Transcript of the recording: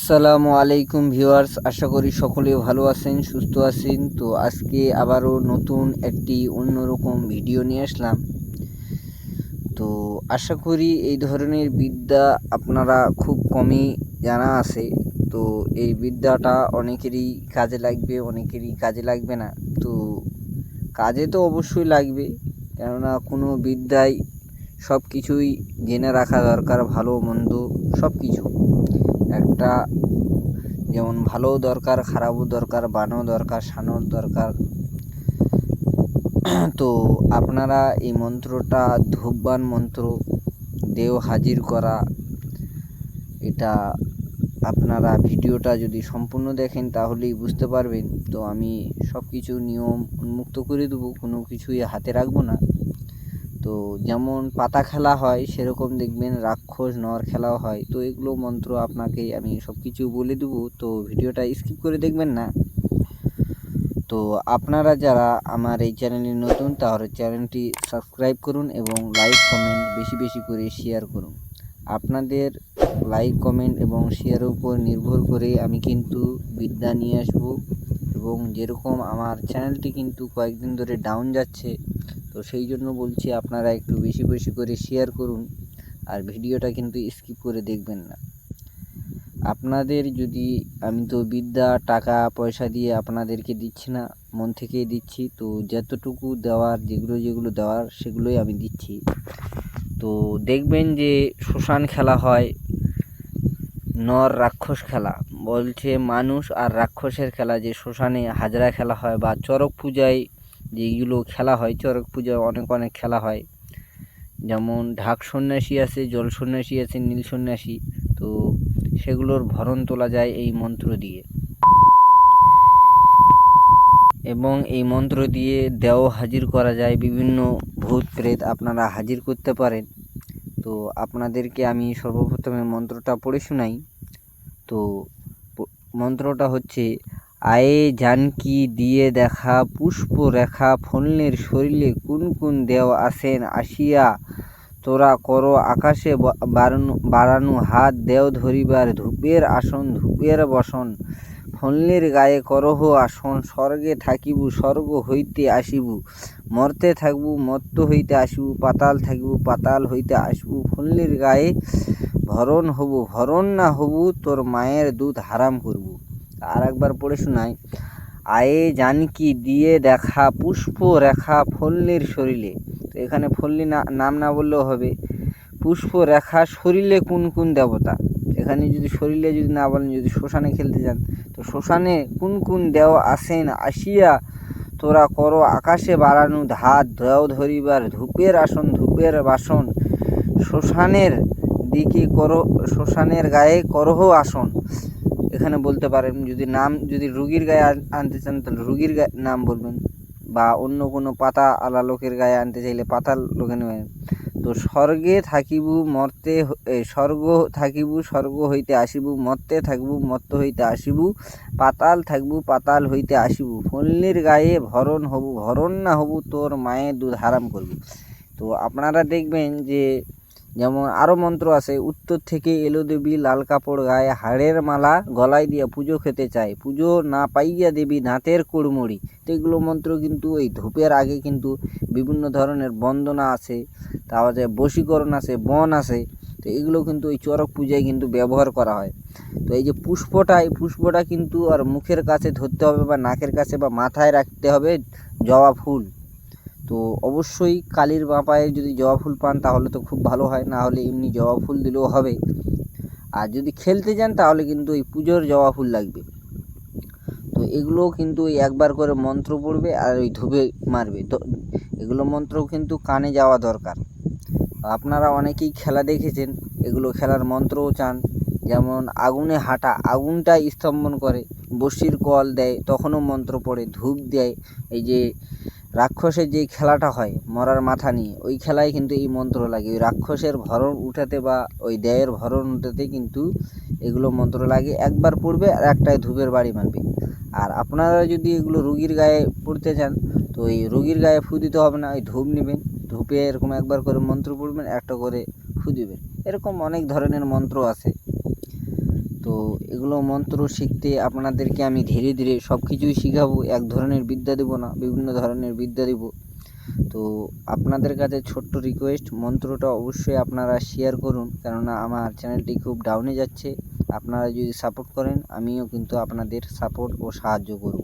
আসসালামু আলাইকুম ভিউয়ার্স, আশা করি সকলে ভালো আছেন, সুস্থ আছেন। তো আজকে আবারও নতুন একটি অন্যরকম ভিডিও নিয়ে আসলাম। তো আশা করি এই ধরনের বিদ্যা আপনারা খুব কমই জানা আছে। তো এই বিদ্যাটা অনেকেরই কাজে লাগবে, অনেকেরই কাজে লাগবে না। তো কাজে তো অবশ্যই লাগবে, কেননা কোনো বিদ্যায় সব কিছুই জেনে রাখা দরকার, ভালো মন্দ সব কিছু। একটা যেমন ভালোও দরকার, খারাপও দরকার, বানও দরকার, সানও দরকার। তো আপনারা এই মন্ত্রটা ধূপবান মন্ত্র, দেহ হাজির করা, এটা আপনারা ভিডিওটা যদি সম্পূর্ণ দেখেন তাহলেই বুঝতে পারবেন। তো আমি সব কিছু নিয়ম উন্মুক্ত করে দেবো, কোনো কিছুই হাতে রাখবো না। তো যেমন পাতা খেলা হয় সেরকম দেখবেন রাক্ষস নর খেলাও হয়। তো এগুলো মন্ত্র আপনাকে আমি সব কিছু বলে দেবো, তো ভিডিওটা স্কিপ করে দেখবেন না। তো আপনারা যারা আমার এই চ্যানেলে নতুন, তাহলে চ্যানেলটি সাবস্ক্রাইব করুন এবং লাইক কমেন্ট বেশি বেশি করে শেয়ার করুন। আপনাদের লাইক কমেন্ট এবং শেয়ারের উপর নির্ভর করে আমি কিন্তু বিদ্যা নিয়ে আসব। এবং যেরকম আমার চ্যানেলটি কিন্তু কয়েকদিন ধরে ডাউন যাচ্ছে, তো সেই জন্য বলছি আপনারা একটু বেশি বেশি করে শেয়ার করুন, আর ভিডিওটা কিন্তু স্কিপ করে দেখবেন না। আপনাদের যদি, আমি তো বিদ্যা টাকা পয়সা দিয়ে আপনাদেরকে দিচ্ছি না, মন থেকেই দিচ্ছি। তো যতটুকু দেওয়ার, যেগুলো দেওয়ার সেগুলোই আমি দিচ্ছি। তো দেখবেন যে শ্মশান খেলা হয়, নর রাক্ষস খেলা বলছে, মানুষ আর রাক্ষসের খেলা, যে শ্মশানে হাজরা খেলা হয়, বা চড়ক পূজায় যেগুলো খেলা হয়, চড়ক পূজায় অনেক অনেক খেলা হয়। যেমন ঢাক সন্ন্যাসী আছে, জল সন্ন্যাসী আছে, নীল সন্ন্যাসী। তো সেগুলোর ভরণ তোলা যায় এই মন্ত্র দিয়ে, এবং এই মন্ত্র দিয়ে দেহ হাজির করা যায়, বিভিন্ন ভূত প্রেত আপনারা হাজির করতে পারেন। তো আপনাদেরকে আমি সর্বপ্রথমে মন্ত্রটা পড়ে শোনাই। তো মন্ত্রটা হচ্ছে, আয়ে জানকি দিয়ে দেখা পুষ্প রেখা ফলনের শরীরে কোন কোন দেও আসেন আসিয়া, তোরা করো আকাশে বাড়ানো হাত, দেও ধরিবার ধূপের আসন ধূপের বসন, ফলনের গায়ে করহ আসন, স্বর্গে থাকিবু স্বর্গ হইতে আসিবু, মর্তে থাকবু মর্ত হইতে আসিবু, পাতাল থাকিবু পাতাল হইতে আসিবু, ফলনের গায়ে ভরণ হবু ভরণ না হবু, তোর মায়ের দুধ হারাম করবু। আর একবার পড়ে শোনাই। আয়ে জানকি দিয়ে দেখা পুষ্প রেখা ফলনের শরীরে। তো এখানে ফল্লি নাম না বললেও হবে। পুষ্প রেখা শরীরে কোন কোন দেবতা, এখানে যদি শরীরে যদি না বলেন, যদি শ্মশানে খেলতে যান, তো শ্মশানে কোন কোন দেও আসেন আসিয়া, তোরা করো আকাশে বাড়ানো হাত, দেও ধরিবার ধূপের আসন ধূপের বাসন, শ্মশানের দিকে করো শ্মশানের গায়ে করহ আসন। এখানে বলতে পারেন, যদি নাম, যদি রুগীর গায়ে আনতে চান তাহলে রুগীর নাম বলবেন, বা অন্য কোনো পাতা আলা লোকের গায়ে আনতে চাইলে পাতাল লোকে নেবেন। তো স্বর্গে থাকিবু মর্তে, স্বর্গ থাকিবু স্বর্গ হইতে আসিবু, মর্তে থাকিবু মর্ত হইতে আসিবু, পাতাল থাকিবু পাতাল হইতে আসিবু, ফলনির গায়ে ভরণ হবু ভরণ না হবু, তোর মায়ের দুধ হারাম করবু। তো আপনারা দেখবেন যে যেমন আরও মন্ত্র আছে, উত্তর থেকে এলো দেবী লাল কাপড় গায়ে, হাড়ের মালা গলায় দিয়া পুজো খেতে চায়, পুজো না পাইয়া দেবী দাঁতের কুড়মুড়ি। তো এগুলো মন্ত্র কিন্তু এই ধূপের আগে কিন্তু বিভিন্ন ধরনের বন্দনা আছে, তারপরে বশীকরণ আছে, বন আছে। তো এগুলো কিন্তু ওই চড়ক পূজায় কিন্তু ব্যবহার করা হয়। তো এই যে পুষ্পটা, এই পুষ্পটা কিন্তু আর মুখের কাছে ধরতে হবে, বা নাকের কাছে বা মাথায় রাখতে হবে জবা ফুল। তো অবশ্যই কালির বাঁপায়ে যদি জবা ফুল পান তাহলে তো খুব ভালো হয়, না হলে এমনি জবা ফুল দিলেও হবে। আর যদি খেলতে যান তাহলে কিন্তু এই পুজোর জবা ফুল লাগবে। তো এগুলো কিন্তু ওই একবার করে মন্ত্র পড়বে আর ওই ধুবে মারবে। তো এগুলো মন্ত্র কিন্তু কানে যাওয়া দরকার। আপনারা অনেকেই খেলা দেখেছেন, এগুলো খেলার মন্ত্রও চান। যেমন আগুনে হাঁটা, আগুনটা স্তম্ভন করে, বড়শির কল দেয় তখনও মন্ত্র পড়ে, ধূপ দেয়। এই যে রাক্ষসের যে খেলাটা হয় মরার মাথা নিয়ে, ওই খেলায় কিন্তু এই মন্ত্র লাগে, ওই রাক্ষসের ভরণ উঠাতে বা ওই দেয়ের ভরণ উঠাতে কিন্তু এগুলো মন্ত্র লাগে। একবার পড়বে আর একটাই ধূপের বাড়ি মারবে। আর আপনারা যদি এগুলো রুগীর গায়ে পড়তে চান, তো ওই রুগীর গায়ে ফু দিতে হবে না, ওই ধূপ নেবেন, ধূপে এরকম একবার করে মন্ত্র পড়বেন, একটা করে ফু দিবেন। এরকম অনেক ধরনের মন্ত্র আছে। তো এগুলো মন্ত্র শিখতে আপনাদেরকে আমি ধীরে ধীরে সব কিছুই শেখাবো, এক ধরনের বিদ্যা দেবো না, বিভিন্ন ধরনের বিদ্যা দেব। তো আপনাদের কাছে ছোট্ট রিকোয়েস্ট, মন্ত্রটা অবশ্যই আপনারা শেয়ার করুন, কেননা আমার চ্যানেলটি খুব ডাউনে যাচ্ছে। আপনারা যদি সাপোর্ট করেন আমিও কিন্তু আপনাদের সাপোর্ট ও সাহায্য করব।